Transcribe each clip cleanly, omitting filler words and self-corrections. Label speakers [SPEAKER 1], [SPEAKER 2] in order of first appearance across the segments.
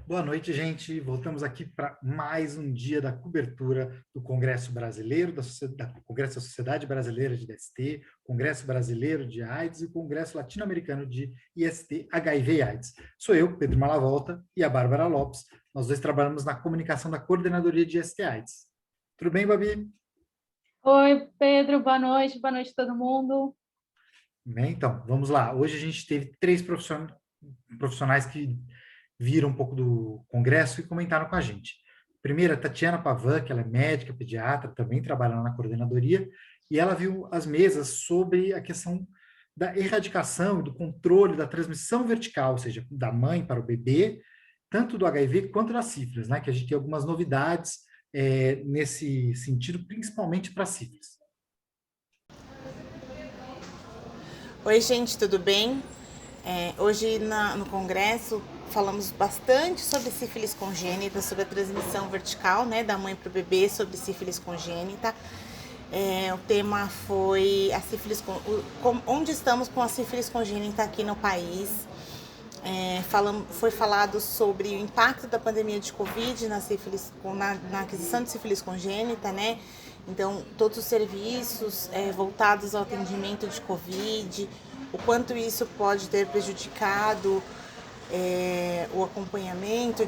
[SPEAKER 1] Boa noite, gente. Voltamos aqui para mais um dia da cobertura do Congresso Brasileiro, do Congresso da Sociedade Brasileira de DST, Congresso Brasileiro de AIDS e Congresso Latino-Americano de IST, HIV e AIDS. Sou eu, Pedro Malavolta, e a Bárbara Lopes. Nós dois trabalhamos na comunicação da Coordenadoria de IST AIDS. Tudo bem, Babi?
[SPEAKER 2] Oi, Pedro, boa noite todo mundo.
[SPEAKER 1] Bem, então, vamos lá. Hoje a gente teve três profissionais que viram um pouco do congresso e comentaram com a gente. Primeiro, a Tatiana Pavan, que ela é médica, pediatra, também trabalha lá na coordenadoria, e ela viu as mesas sobre a questão da erradicação e do controle da transmissão vertical, ou seja, da mãe para o bebê, tanto do HIV quanto da sífilis, né? Que a gente tem algumas novidades nesse sentido, principalmente para a sífilis.
[SPEAKER 3] Oi, gente, tudo bem? Hoje no Congresso falamos bastante sobre sífilis congênita, sobre a transmissão vertical, né, da mãe para o bebê, sobre sífilis congênita. O tema foi a sífilis, onde estamos com a sífilis congênita aqui no país. Foi falado sobre o impacto da pandemia de Covid na aquisição de sífilis congênita, né? Então, todos os serviços voltados ao atendimento de Covid, o quanto isso pode ter prejudicado o acompanhamento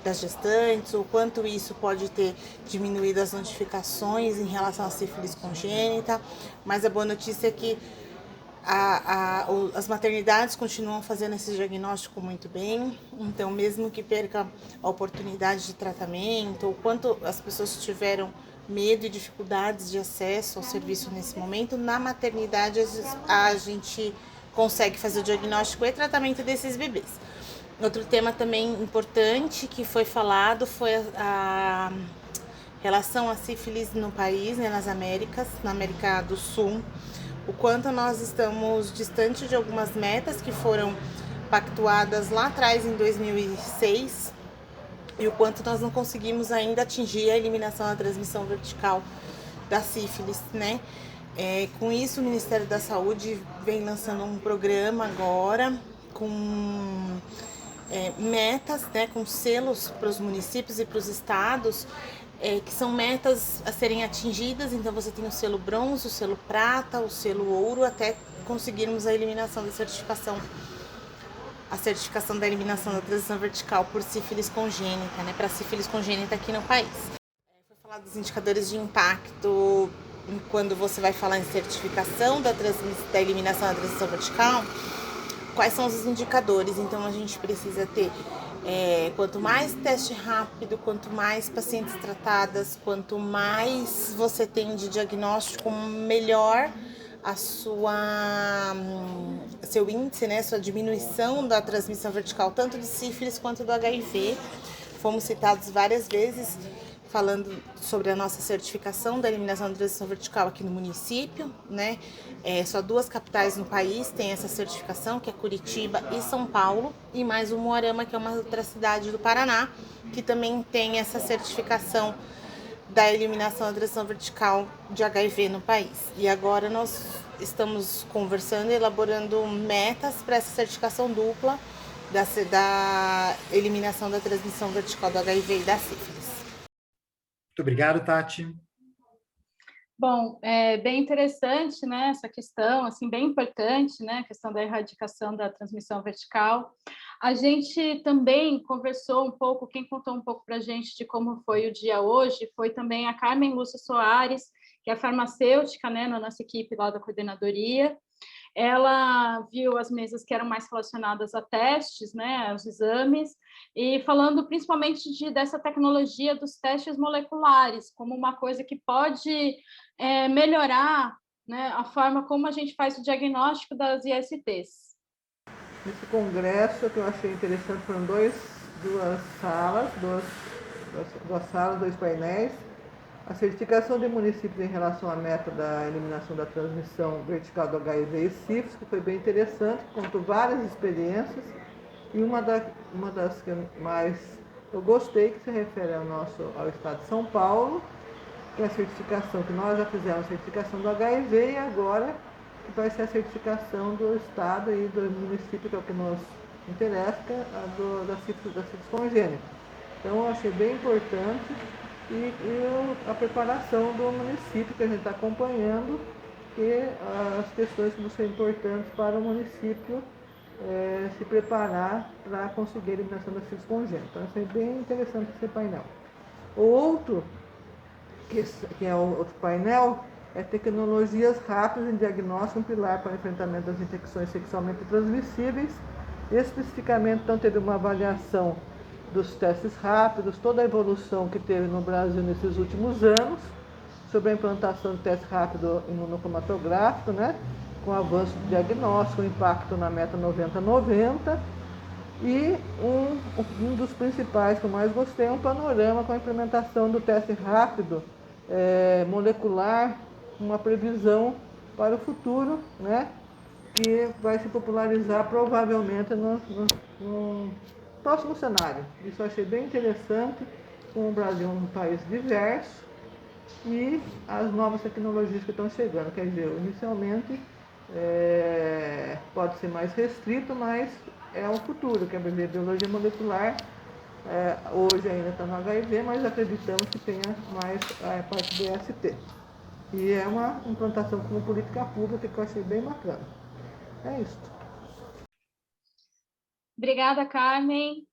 [SPEAKER 3] das gestantes, o quanto isso pode ter diminuído as notificações em relação à sífilis congênita. Mas a boa notícia é que as maternidades continuam fazendo esse diagnóstico muito bem, então mesmo que perca a oportunidade de tratamento, ou quanto as pessoas tiveram medo e dificuldades de acesso ao serviço nesse momento, na maternidade a gente consegue fazer o diagnóstico e tratamento desses bebês. Outro tema também importante que foi falado foi a relação à sífilis no país, né, nas Américas, na América do Sul, o quanto nós estamos distante de algumas metas que foram pactuadas lá atrás em 2006 e o quanto nós não conseguimos ainda atingir a eliminação da transmissão vertical da sífilis, né? Com isso, o Ministério da Saúde vem lançando um programa agora com metas, né, com selos para os municípios e para os estados, que são metas a serem atingidas. Então você tem o selo bronze, o selo prata, o selo ouro, até conseguirmos a eliminação da certificação, a certificação da eliminação da transição vertical por sífilis congênita, né, para sífilis congênita aqui no país. Foi falar dos indicadores de impacto quando você vai falar em certificação da eliminação da transição vertical. Quais são os indicadores? Então a gente precisa ter quanto mais teste rápido, quanto mais pacientes tratadas, quanto mais você tem de diagnóstico, melhor a seu índice, né, sua diminuição da transmissão vertical, tanto de sífilis quanto do HIV. Fomos citados várias vezes falando sobre a nossa certificação da eliminação da transição vertical aqui no município, né? Só 2 capitais no país têm essa certificação, que é Curitiba e São Paulo, e mais o Moarama, que é uma outra cidade do Paraná, que também tem essa certificação da eliminação da transição vertical de HIV no país. E agora nós estamos conversando e elaborando metas para essa certificação dupla da eliminação da transmissão vertical do HIV e da sífilis.
[SPEAKER 1] Muito obrigado, Tati.
[SPEAKER 2] Bom, é bem interessante, né, essa questão, assim, bem importante, né, a questão da erradicação da transmissão vertical. A gente também conversou um pouco, quem contou um pouco para a gente de como foi o dia hoje, foi também a Carmen Lúcia Soares, que é farmacêutica, né, na nossa equipe lá da coordenadoria. Ela viu as mesas que eram mais relacionadas a testes, né, aos exames, e falando principalmente dessa tecnologia dos testes moleculares, como uma coisa que pode melhorar, né, a forma como a gente faz o diagnóstico das ISTs.
[SPEAKER 4] Nesse congresso, que eu achei interessante, foram duas salas, dois painéis. A certificação de municípios em relação à meta da eliminação da transmissão vertical do HIV e sífilis, que foi bem interessante, contou várias experiências, e uma das que mais eu gostei, que se refere ao estado de São Paulo, que é a certificação que nós já fizemos, a certificação do HIV, e agora que vai ser a certificação do estado e do município, que é o que nós interessa, que é da sífilis congênita. Então, eu achei bem importante a preparação do município que a gente está acompanhando e as questões que vão ser importantes para o município se preparar para conseguir a eliminação da sífilis congênita. Então, achei bem interessante esse painel. O outro, que é o outro painel, é tecnologias rápidas em diagnóstico, um pilar para o enfrentamento das infecções sexualmente transmissíveis. Especificamente, então, teve uma avaliação dos testes rápidos, toda a evolução que teve no Brasil nesses últimos anos, sobre a implantação de teste rápido imunocromatográfico, né, com o avanço do diagnóstico, o impacto na meta 90-90, e um dos principais que eu mais gostei é um panorama com a implementação do teste rápido molecular, uma previsão para o futuro, né, que vai se popularizar provavelmente no próximo cenário. Isso eu achei bem interessante, com o Brasil um país diverso e as novas tecnologias que estão chegando. Quer dizer, inicialmente pode ser mais restrito, mas é o futuro, quer dizer, biologia molecular. Hoje ainda está no HIV, mas acreditamos que tenha mais a parte do EST. E é uma implantação como política pública que eu achei bem bacana. É isso.
[SPEAKER 2] Obrigada, Carmen.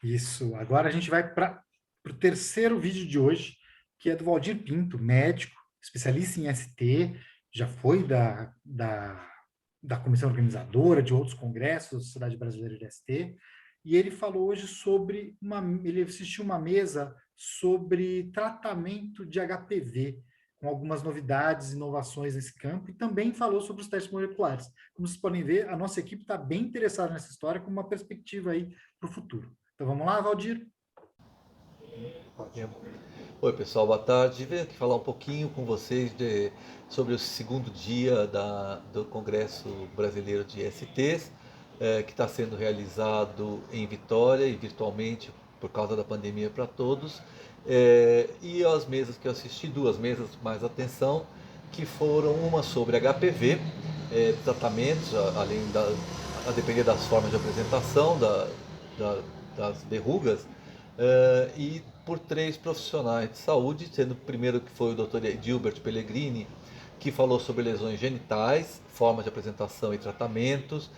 [SPEAKER 1] Isso. Agora a gente vai para o terceiro vídeo de hoje, que é do Valdir Pinto, médico, especialista em ST, já foi da comissão organizadora de outros congressos da Sociedade Brasileira de ST, e ele falou hoje sobre ele assistiu uma mesa sobre tratamento de HPV, com algumas novidades, inovações nesse campo, e também falou sobre os testes moleculares. Como vocês podem ver, a nossa equipe está bem interessada nessa história, com uma perspectiva aí para o futuro. Então vamos lá, Valdir?
[SPEAKER 5] Oi pessoal, boa tarde. Venho aqui falar um pouquinho com vocês sobre o segundo dia do Congresso Brasileiro de STs, que está sendo realizado em Vitória e virtualmente por causa da pandemia para todos. E as mesas que eu assisti, duas mesas mais atenção, que foram uma sobre HPV, tratamentos, a depender das formas de apresentação das verrugas, e por três profissionais de saúde, sendo o primeiro que foi o Dr. Gilbert Pellegrini, que falou sobre lesões genitais, formas de apresentação e tratamentos,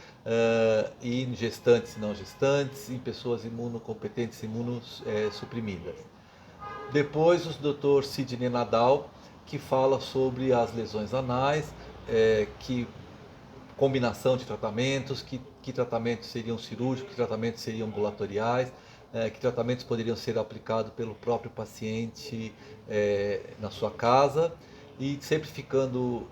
[SPEAKER 5] em gestantes e não gestantes, em pessoas imunocompetentes e imunossuprimidas. Depois o Dr. Sidney Nadal, que fala sobre as lesões anais, que combinação de tratamentos, que tratamentos seriam cirúrgicos, que tratamentos seriam ambulatoriais, que tratamentos poderiam ser aplicados pelo próprio paciente na sua casa, e sempre ficando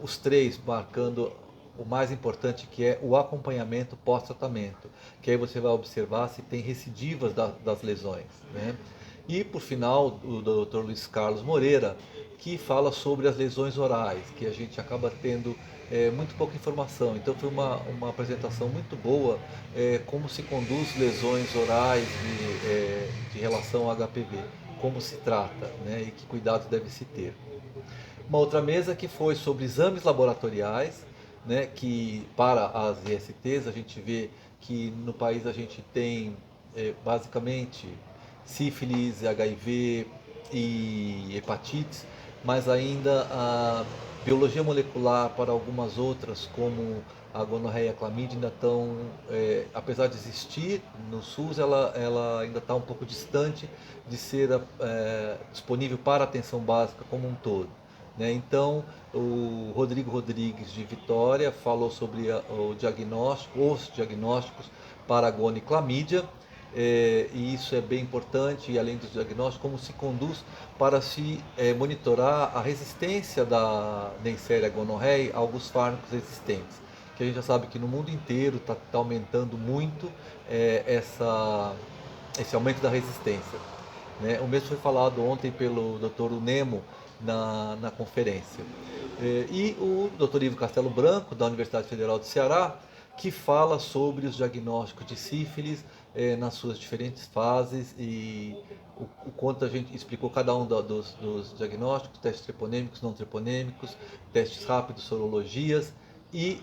[SPEAKER 5] os três marcando o mais importante, que é o acompanhamento pós-tratamento, que aí você vai observar se tem recidivas das lesões, né? E por final o Dr. Luiz Carlos Moreira, que fala sobre as lesões orais, que a gente acaba tendo muito pouca informação. Então foi uma apresentação muito boa, como se conduz lesões orais de relação ao HPV, como se trata, né, e que cuidados deve se ter. Uma outra mesa que foi sobre exames laboratoriais, né, que para as ISTs a gente vê que no país a gente tem basicamente sífilis, HIV e hepatites, mas ainda a biologia molecular para algumas outras, como a gonorreia e a clamídia, ainda estão, apesar de existir no SUS, ela ainda está um pouco distante de ser disponível para a atenção básica como um todo, né? Então, o Rodrigo Rodrigues de Vitória falou sobre os diagnósticos para a gonorreia e clamídia, e isso é bem importante, e além dos diagnósticos, como se conduz para se monitorar a resistência da Neisseria gonorreae a alguns fármacos existentes, que a gente já sabe que no mundo inteiro está aumentando muito esse aumento da resistência, né? O mesmo foi falado ontem pelo Dr. Unemo na conferência. E o Dr. Ivo Castelo Branco, da Universidade Federal do Ceará, que fala sobre os diagnósticos de sífilis nas suas diferentes fases, e o quanto a gente explicou cada um dos diagnósticos, testes treponêmicos, não treponêmicos, testes rápidos, sorologias, e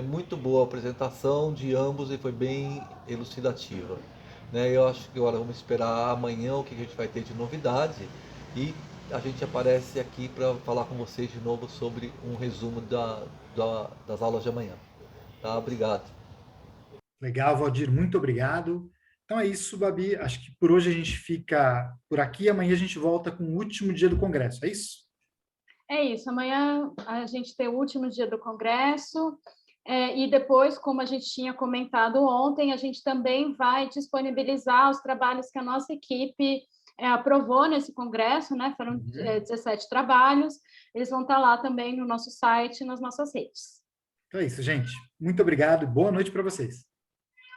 [SPEAKER 5] muito boa a apresentação de ambos e foi bem elucidativa. Né? Eu acho que agora vamos esperar amanhã o que a gente vai ter de novidade e a gente aparece aqui para falar com vocês de novo sobre um resumo das aulas de amanhã. Tá? Obrigado.
[SPEAKER 1] Legal, Valdir, muito obrigado. Então é isso, Babi. Acho que por hoje a gente fica por aqui. Amanhã a gente volta com o último dia do Congresso, é isso?
[SPEAKER 2] É isso. Amanhã a gente tem o último dia do Congresso. E depois, como a gente tinha comentado ontem, a gente também vai disponibilizar os trabalhos que a nossa equipe aprovou nesse congresso, né? Foram 17 trabalhos, eles vão estar lá também no nosso site e nas nossas redes.
[SPEAKER 1] Então é isso, gente. Muito obrigado e boa noite para vocês.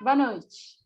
[SPEAKER 2] Boa noite.